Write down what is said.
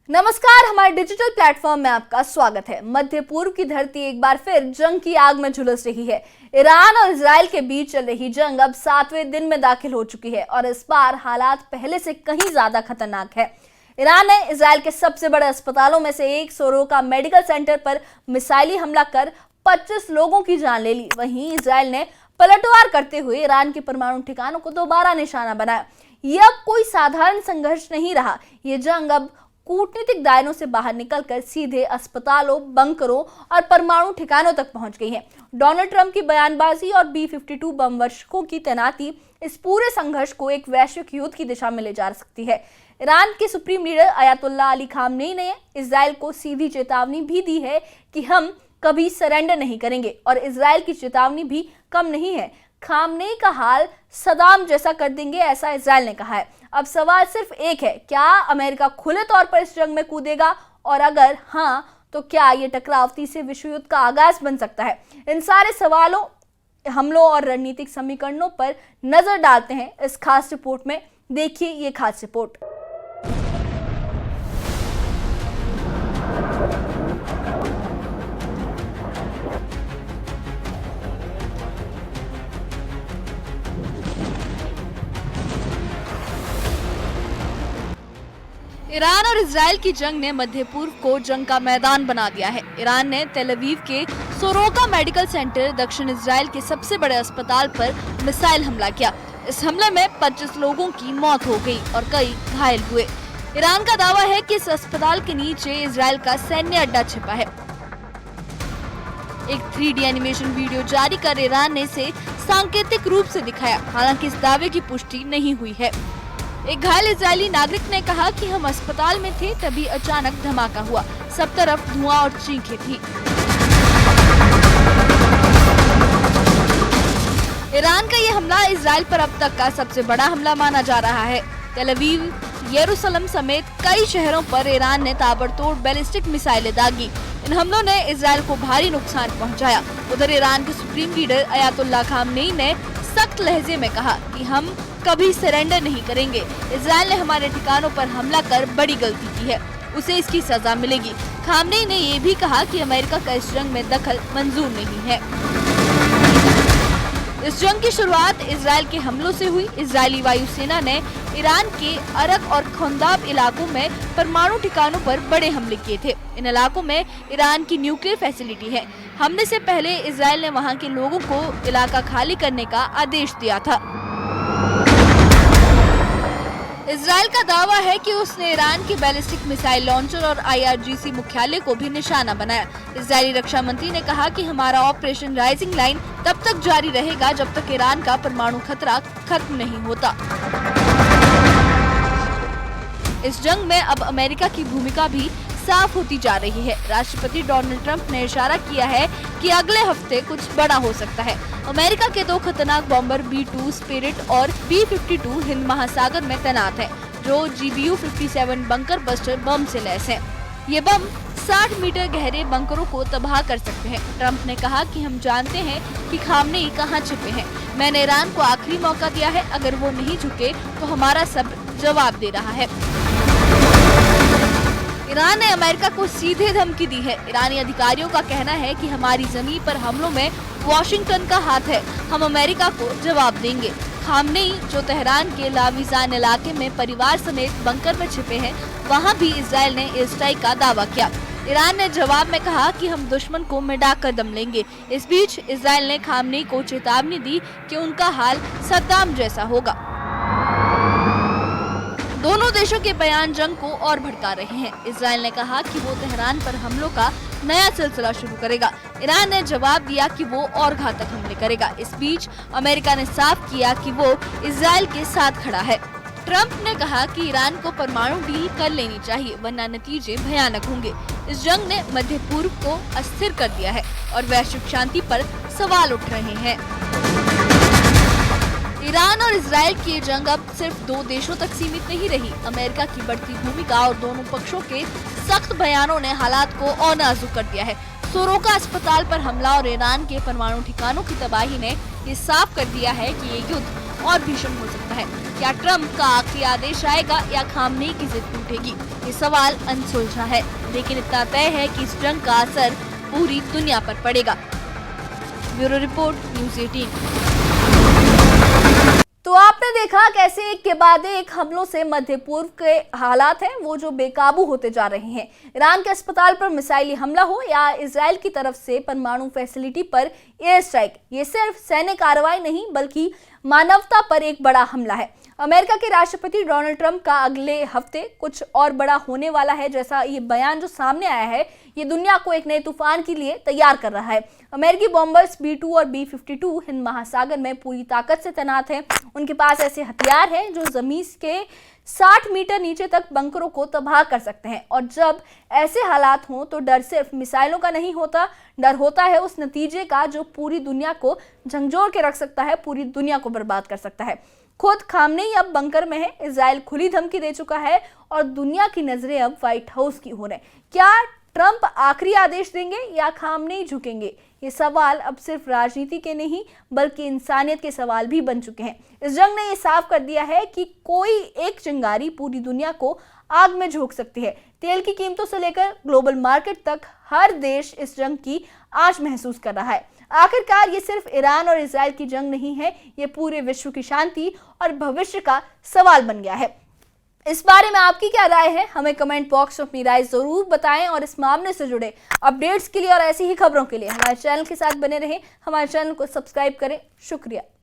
नमस्कार, हमारे digital platform में आपका स्वागत है। मध्य पूर्व की धरती एक बार फिर जंग की आग में झुलस रही है। ईरान और इजराइल के बीच चल रही जंग अब 7वें दिन में दाखिल हो चुकी है और इस बार हालात पहले से कहीं ज्यादा खतरनाक है। ईरान ने इजराइल के सबसे बड़े अस्पतालों में से एक सोरोका मेडिकल सेंटर पर मिसाइली हमला कर 25 लोगों की जान ले ली। वहीं इजराइल ने पलटवार करते हुए ईरान के परमाणु ठिकानों को दोबारा निशाना बनाया। यह अब कोई साधारण संघर्ष नहीं रहा। ये जंग अब कूटनीतिक दायरों से बाहर निकलकर सीधे अस्पतालों, बंकरों और परमाणु ठिकानों तक पहुंच गई है। डोनाल्ड ट्रंप की बयानबाजी और B-52 बम वर्षकों की तैनाती इस पूरे संघर्ष को एक वैश्विक युद्ध की दिशा में ले जा सकती है। ईरान के supreme leader Ayatollah Ali Khamenei ने इजराइल को सीधी चेतावनी भी दी है कि हम कभी सरेंडर नहीं करेंगे और इजराइल की चेतावनी भी कम नहीं है। खामनेई का हाल सदाम जैसा कर देंगे, ऐसा इजराइल ने कहा है। अब सवाल सिर्फ एक है, क्या अमेरिका खुले तौर पर इस जंग में कूदेगा और अगर हाँ तो क्या ये टकराव तीसरे विश्व युद्ध का आगाज बन सकता है? इन सारे सवालों, हमलों और रणनीतिक समीकरणों पर नजर डालते हैं इस खास रिपोर्ट में। देखिए ये खास रिपोर्ट। ईरान और इजराइल की जंग ने मध्य पूर्व को जंग का मैदान बना दिया है। ईरान ने तेल अवीव के सोरोका मेडिकल सेंटर, दक्षिण इजराइल के सबसे बड़े अस्पताल पर मिसाइल हमला किया। इस हमले में 25 लोगों की मौत हो गई और कई घायल हुए। ईरान का दावा है कि इस अस्पताल के नीचे इजराइल का सैन्य अड्डा छिपा है। एक 3D एनिमेशन वीडियो जारी कर ईरान ने इसे सांकेतिक रूप से दिखाया। हालांकि इस दावे की पुष्टि नहीं हुई है। एक घायल इजरायली नागरिक ने कहा कि हम अस्पताल में थे, तभी अचानक धमाका हुआ। सब तरफ धुआं और चीखें थी। ईरान का ये हमला इजराइल पर अब तक का सबसे बड़ा हमला माना जा रहा है। तेल अवीव, यरूशलेम समेत कई शहरों पर ईरान ने ताबड़तोड़ बैलिस्टिक मिसाइलें दागी। इन हमलों ने इजराइल को भारी नुकसान पहुंचाया। उधर ईरान के सुप्रीम लीडर अयातुल्लाह खामनेई ने सख्त लहजे में कहा कि हम कभी सरेंडर नहीं करेंगे। इजराइल ने हमारे ठिकानों पर हमला कर बड़ी गलती की है, उसे इसकी सजा मिलेगी। खामनेई ने ये भी कहा कि अमेरिका का इस जंग में दखल मंजूर नहीं है। इस जंग की शुरुआत इजराइल के हमलों से हुई। इजरायली वायुसेना ने ईरान के अरक और खोंदाब इलाकों में परमाणु ठिकानों पर बड़े हमले किए थे। इन इलाकों में ईरान की न्यूक्लियर फैसिलिटी है। हमले से पहले इजराइल ने वहां के लोगों को इलाका खाली करने का आदेश दिया था। इजराइल का दावा है कि उसने ईरान के बैलिस्टिक मिसाइल लॉन्चर और IRGC मुख्यालय को भी निशाना बनाया। इजरायली रक्षा मंत्री ने कहा कि हमारा ऑपरेशन राइजिंग लाइन तब तक जारी रहेगा जब तक ईरान का परमाणु खतरा खत्म नहीं होता। इस जंग में अब अमेरिका की भूमिका भी साफ होती जा रही है। राष्ट्रपति डोनाल्ड ट्रंप ने इशारा किया है कि अगले हफ्ते कुछ बड़ा हो सकता है। अमेरिका के 2 खतरनाक बॉम्बर B-2 स्पिरिट और B-52 हिंद महासागर में तैनात हैं, जो GBU-57 बंकर बस्टर बम से लैस हैं। ये बम 60 मीटर गहरे बंकरों को तबाह कर सकते हैं। ट्रंप ने कहा कि हम जानते हैं कि खामनेई कहां छिपे हैं। मैंने ईरान को आखिरी मौका दिया है, अगर वो नहीं झुके तो हमारा सब जवाब दे रहा है। ईरान ने अमेरिका को सीधे धमकी दी है। ईरानी अधिकारियों का कहना है कि हमारी जमीन पर हमलों में वॉशिंगटन का हाथ है, हम अमेरिका को जवाब देंगे। खामनेई, जो तेहरान के लाविजान इलाके में परिवार समेत बंकर में छिपे हैं, वहां भी इजराइल ने एयर स्ट्राइक का दावा किया। ईरान ने जवाब में कहा कि हम दुश्मन को मिटा कर दम लेंगे। इस बीच इजराइल ने खामनेई को चेतावनी दी कि उनका हाल सद्दाम जैसा होगा। दोनों देशों के बयान जंग को और भड़का रहे हैं। इजराइल ने कहा कि वो तेहरान पर हमलों का नया सिलसिला शुरू करेगा। ईरान ने जवाब दिया कि वो और घातक हमले करेगा। इस बीच अमेरिका ने साफ किया कि वो इजराइल के साथ खड़ा है। ट्रंप ने कहा कि ईरान को परमाणु डील कर लेनी चाहिए, वरना नतीजे भयानक होंगे। इस जंग ने मध्य पूर्व को अस्थिर कर दिया है और वैश्विक शांति पर सवाल उठ रहे हैं। ईरान और इजराइल की जंग अब सिर्फ 2 देशों तक सीमित नहीं रही। अमेरिका की बढ़ती भूमिका और दोनों पक्षों के सख्त बयानों ने हालात को और नाजुक कर दिया है। सोरोका अस्पताल पर हमला और ईरान के परमाणु ठिकानों की तबाही ने ये साफ कर दिया है कि ये युद्ध और भीषण हो सकता है। क्या ट्रंप का आखिरी आदेश आएगा या खामनेई की जिद टूटेगी? ये सवाल अनसुलझा है, लेकिन इतना तय है कि इस जंग का असर पूरी दुनिया पर पड़ेगा। Bureau report, news 18। तो आपने देखा कैसे एक के बाद एक हमलों से मध्य पूर्व के हालात हैं वो जो बेकाबू होते जा रहे हैं। ईरान के अस्पताल पर मिसाइली हमला हो या इजराइल की तरफ से परमाणु फैसिलिटी पर एयर स्ट्राइक, ये सिर्फ सैन्य कार्रवाई नहीं बल्कि मानवता पर एक बड़ा हमला है। अमेरिका के राष्ट्रपति डोनाल्ड ट्रंप का अगले हफ्ते कुछ और बड़ा होने वाला है, जैसा ये बयान जो सामने आया है ये दुनिया को एक नए तूफान के लिए तैयार कर रहा है। अमेरिकी बॉम्बर्स B-2 और B-52 हिंद महासागर में पूरी ताकत से तैनात हैं। उनके पास ऐसे हथियार हैं जो जमीन के 60 मीटर नीचे तक बंकरों को तबाह कर सकते हैं। और जब ऐसे हालात हों तो डर सिर्फ मिसाइलों का नहीं होता, डर होता है उस नतीजे का जो पूरी दुनिया को झंझोर के रख सकता है, पूरी दुनिया को बर्बाद कर सकता है। खुद खामनेई अब बंकर में है, इजराइल खुली धमकी दे चुका है और दुनिया की नजरें अब व्हाइट हाउस की हो रहे हैं। क्या ट्रंप आखिरी आदेश देंगे या खामनेई झुकेंगे? ये सवाल अब सिर्फ राजनीति के नहीं बल्कि इंसानियत के सवाल भी बन चुके हैं। इस जंग ने ये साफ कर दिया है कि कोई एक चिंगारी पूरी दुनिया को आग में झोंक सकती है। तेल की कीमतों से लेकर ग्लोबल मार्केट तक हर देश इस जंग की आंच महसूस कर रहा है। आखिरकार ये सिर्फ ईरान और इजराइल की जंग नहीं है, ये पूरे विश्व की शांति और भविष्य का सवाल बन गया है। इस बारे में आपकी क्या राय है? हमें कमेंट बॉक्स में अपनी राय जरूर बताएं और इस मामले से जुड़े अपडेट्स के लिए और ऐसी ही खबरों के लिए हमारे चैनल के साथ बने रहें। हमारे चैनल को सब्सक्राइब करें। शुक्रिया।